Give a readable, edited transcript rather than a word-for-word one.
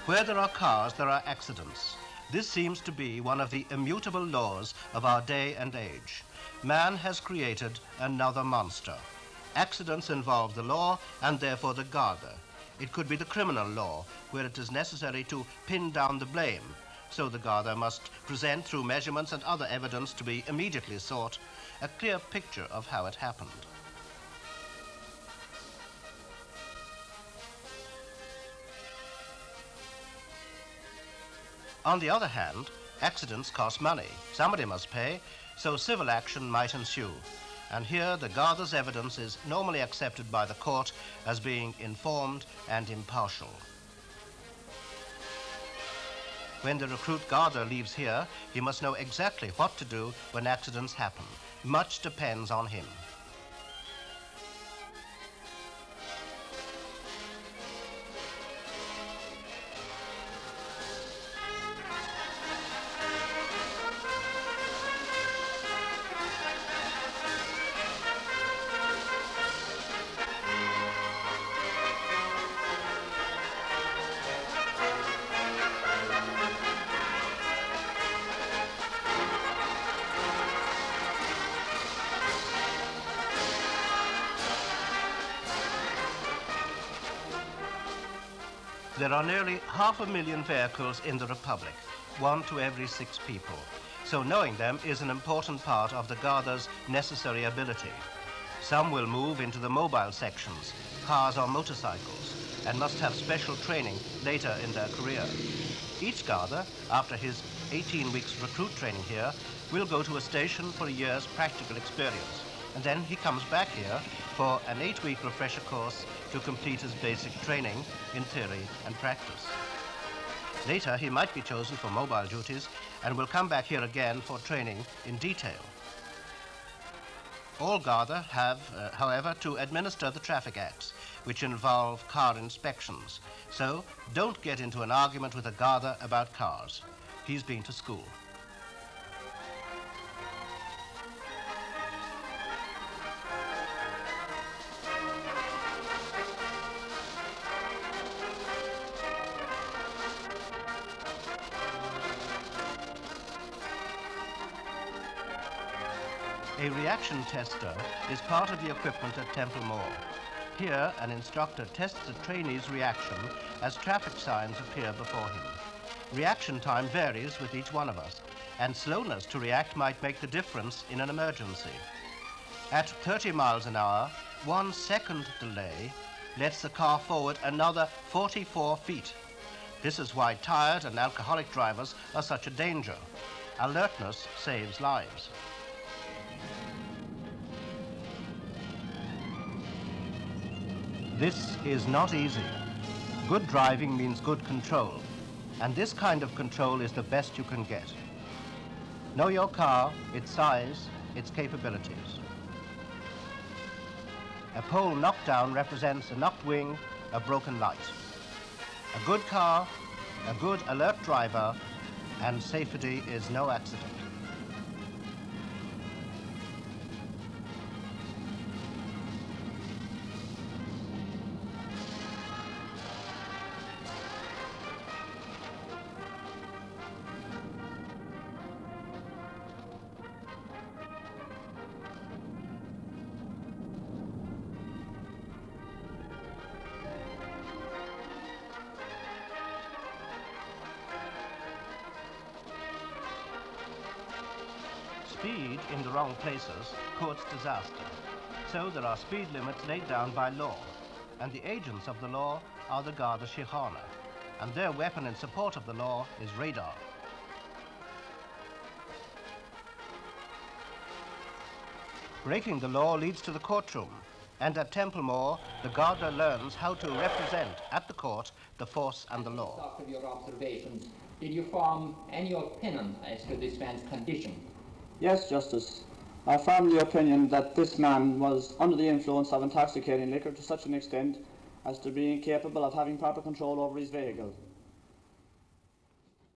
Where there are cars, there are accidents. This seems to be one of the immutable laws of our day and age. Man has created another monster. Accidents involve the law and therefore the Garda. It could be the criminal law, where it is necessary to pin down the blame. So the Garda must present, through measurements and other evidence to be immediately sought, a clear picture of how it happened. On the other hand, accidents cost money. Somebody must pay, so civil action might ensue. And here the Garda's evidence is normally accepted by the court as being informed and impartial. When the recruit Garda leaves here, he must know exactly what to do when accidents happen. Much depends on him. There are nearly 500,000 vehicles in the Republic, 1 to every 6 people. So knowing them is an important part of the Garda's necessary ability. Some will move into the mobile sections, cars or motorcycles, and must have special training later in their career. Each Garda, after his 18 weeks recruit training here, will go to a station for a year's practical experience. And then he comes back here for an 8-week refresher course to complete his basic training in theory and practice. Later, he might be chosen for mobile duties and will come back here again for training in detail. All Garda have, however, to administer the traffic acts, which involve car inspections. So don't get into an argument with a Garda about cars. He's been to school. A reaction tester is part of the equipment at Templemore. Here, an instructor tests a trainee's reaction as traffic signs appear before him. Reaction time varies with each one of us, and slowness to react might make the difference in an emergency. At 30 miles an hour, 1 second delay lets the car forward another 44 feet. This is why tired and alcoholic drivers are such a danger. Alertness saves lives. This is not easy. Good driving means good control, and this kind of control is the best you can get. Know your car, its size, its capabilities. A pole knocked down represents a knocked wing, a broken light. A good car, a good alert driver, and safety is no accident. Speed in the wrong places courts disaster. So there are speed limits laid down by law, and the agents of the law are the Garda Síochána, and their weapon in support of the law is radar. Breaking the law leads to the courtroom, and at Templemore, the Garda learns how to represent at the court the force and the law. After your observations, did you form any opinion as to this man's condition? Yes, Justice. I formed the opinion that this man was under the influence of intoxicating liquor to such an extent as to be incapable of having proper control over his vehicle.